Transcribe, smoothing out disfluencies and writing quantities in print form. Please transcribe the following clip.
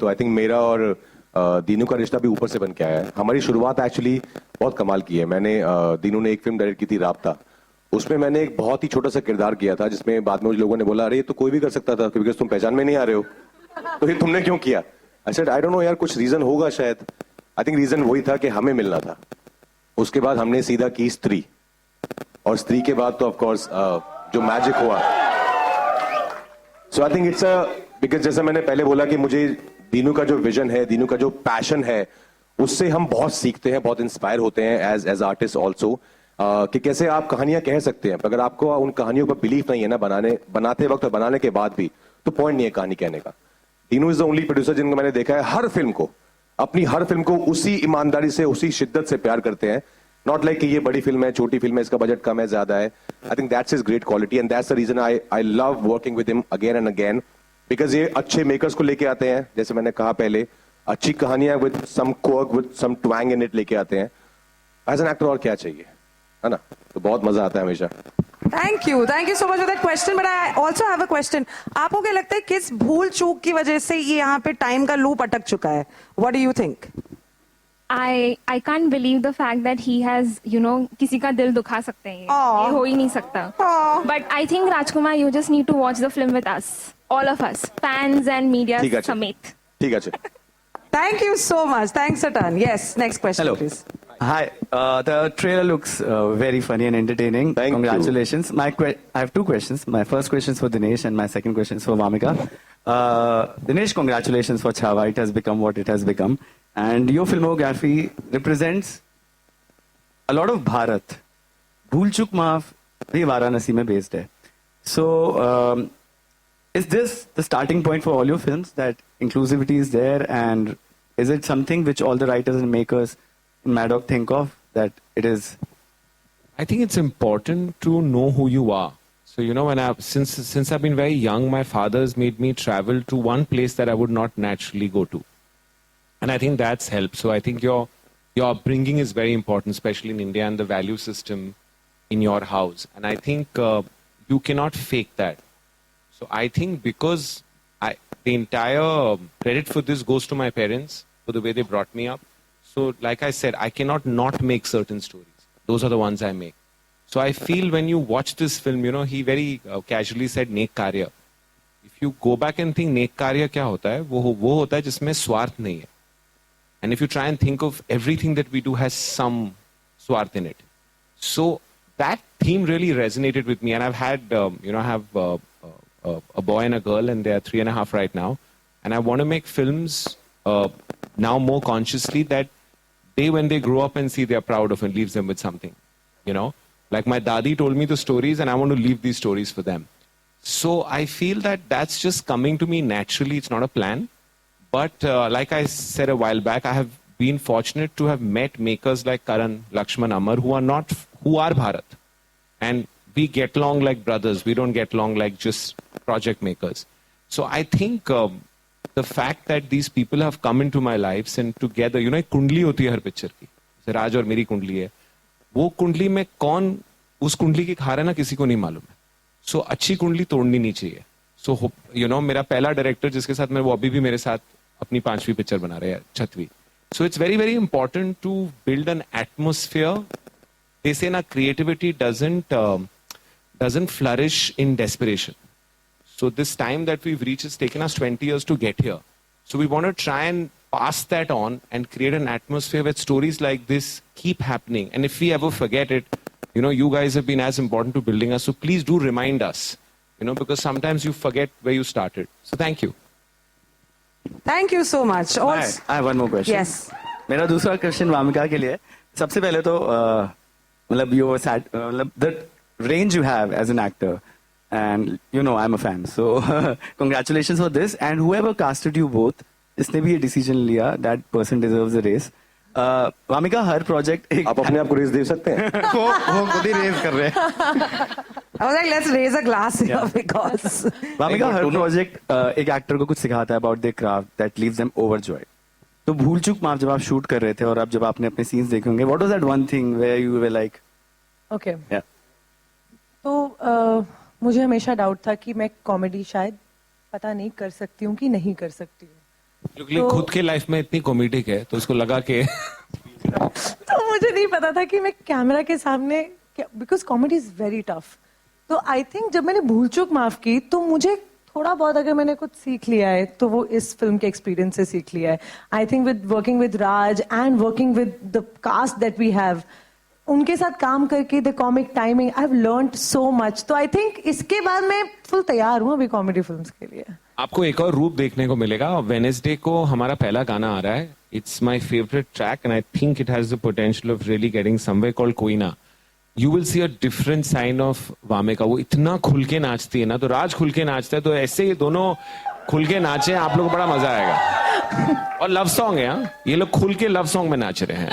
तो I think मेरा और दीनू का रिश्ता भी ऊपर से बन के आया है. हमारी शुरुआत एक्चुअली बहुत कमाल की है. मैंने दीनू ने एक फिल्म डायरेक्ट की थी राब्ता. उसमें मैंने एक बहुत ही छोटा सा किरदार किया था जिसमें बाद में लोगों ने बोला अरे ये तो कोई भी कर सकता था बिकॉज तुम पहचान में नहीं आ रहे हो, तो ये तुमने क्यों किया. I said I don't know यार, कुछ रीजन होगा शायद. आई थिंक रीजन वही था कि हमें मिलना था. उसके बाद हमने सीधा की स्त्री, और स्त्री के बाद तो ऑफ कोर्स जो मैजिक हुआ. सो आई थिंक इट्स बिकॉज जैसा मैंने पहले बोला कि मुझे दीनू का जो विजन है, दीनू का जो पैशन है, उससे हम बहुत सीखते हैं, बहुत इंस्पायर होते हैं एज आर्टिस्ट ऑल्सो. कि कैसे आप कहानियां कह सकते हैं, अगर आपको उन कहानियों पर बिलीफ नहीं है ना बनाते वक्त और बनाने के बाद भी, तो पॉइंट नहीं है कहानी कहने का. Dinu is the only producer जिनको मैंने देखा है हर फिल्म को, अपनी हर फिल्म को उसी ईमानदारी से, उसी शिद्दत से प्यार करते हैं. नॉट लाइक कि ये बड़ी फिल्म है, छोटी फिल्म है, इसका बजट कम है, ज्यादा है. I think that's his great quality and that's the reason I love working with him again and again. Because ये अच्छे मेकर्स को लेके आते हैं, जैसे मैंने कहा पहले, अच्छी कहानियां with some quirk, with some twang in it लेके आते हैं. एज एन एक्टर और क्या चाहिए, है ना. तो बहुत मजा आता है हमेशा. Thank you so much for that question. But I also have a question. आपको क्या लगता है किस भूल चूक की वजह से ये यहाँ पे टाइम का लूप अटक चुका है? What do you think? I can't believe the fact that he has, किसी का दिल दुखा सकते हैं. ये हो ही नहीं सकता. But I think Rajkumar, you just need to watch the film with us, all of us, fans and media समेत. ठीक है. Thank you so much. Thanks a ton. Yes, next question, Hello. please. Hi, the trailer looks very funny and entertaining. Thank Congratulations. I have two questions. My first question is for Dinesh and my second question is for Vamika. Dinesh, congratulations for Chhaava. It has become what it has become. And your filmography represents a lot of Bharat. Bhool Chuk Maaf bhi Varanasi mein based hai. So, is this the starting point for all your films, that inclusivity is there, and is it something which all the writers and makers in Mad Dog think of, that it is? I think it's important to know who you are. So when since I've been very young, my father's made me travel to one place that I would not naturally go to, and I think that's helped. So I think your upbringing is very important, especially in India, and the value system in your house. And I think you cannot fake that. So I think because the entire credit for this goes to my parents for the way they brought me up. So like I said, I cannot not make certain stories. Those are the ones I make. So I feel when you watch this film, he very casually said नेक कार्य. If you go back and think नेक कार्य क्या होता है, वो होता है जिसमें स्वार्थ नहीं है. And if you try and think of everything that we do has some swarth in it. So that theme really resonated with me. And I've had, I have a boy and a girl, and they are 3.5 right now. And I want to make films now more consciously that when they grow up and see, they are proud of, and leaves them with something. Like my dadi told me the stories, and I want to leave these stories for them. So I feel that that's just coming to me naturally. It's not a plan. But like I said a while back, I have been fortunate to have met makers like Karan, Lakshman, Amar, who are Bharat. And we get along like brothers. We don't get along like just project makers. So I think the fact that these people have come into my lives and together, एक कुंडली होती है हर picture की. जैसे राज और मेरी कुंडली है. वो कुंडली में कौन उस कुंडली की खा रहा है ना, किसी को नहीं मालूम है. सो अच्छी कुंडली तोड़नी नहीं चाहिए. सो मेरा पहला डायरेक्टर जिसके साथ वो अभी भी मेरे साथ अपनी 5वीं पिक्चर बना रहे हैं, 6वीं. So it's very, very important to build an atmosphere. They say na creativity doesn't flourish in desperation. So this time that we've reached has taken us 20 years to get here. So we want to try and pass that on and create an atmosphere where stories like this keep happening. And if we ever forget it, you guys have been as important to building us. So please do remind us, because sometimes you forget where you started. So thank you. Thank you so much. I have one more question. Yes. मेरा दूसरा question Wamiqa के लिए. सबसे पहले तो the range you have as an actor, and I'm a fan, so congratulations for this. And whoever casted you both, जिसने भी ये decision लिया, that person deserves a raise. Wamiqa, her project आप अपने आप को रेस दे सकते हैं. वो खुद ही रेज कर रहे हैं. I was like, let's raise a glass here because. Wamiqa, her project एक एक्टर को कुछ सिखाता है about their craft that leaves them overjoyed. तो भूल चूक माफ जब आप शूट कर रहे थे और अब जब आपने अपने सीन्स देखे होंगे, what was that one thing where you were like? Okay. Yeah. तो मुझे हमेशा डाउट था कि मैं कॉमेडी शायद पता नहीं कर सकती हूँ कि नहीं कर सकती हूँ. क्योंकि खुद के लाइफ में इतनी कॉमेडिक है तो उसको लगा कि तो मुझे नहीं पता था कि मैं कैमरा के सामने, because comedy is very tough. तो आई थिंक जब मैंने भूल चूक माफ की तो मुझे थोड़ा बहुत अगर मैंने कुछ सीख लिया है तो वो इस फिल्म के एक्सपीरियंस से सीख लिया है. I think with working with Raj and working with the cast that we have, उनके साथ काम करके the comic timing, I have learned so much. तो आई थिंक इसके बाद मैं फुल तैयार हूँ अभी कॉमेडी फिल्म्स के लिए. आपको एक और रूप देखने को मिलेगा. वेडनेसडे को हमारा पहला गाना आ रहा है. It's my favourite track and I think it has the potential of really getting somewhere called Koyna. You will see a different side of Vamika. वो इतना खुल के नाचती है ना, तो राज खुल के नाचता है, तो ऐसे ये दोनों खुल के नाचे, आप लोगों को बड़ा मजा आएगा. और लव सॉन्ग है, हाँ? ये लोग खुल के लव सॉन्ग में नाच रहे हैं.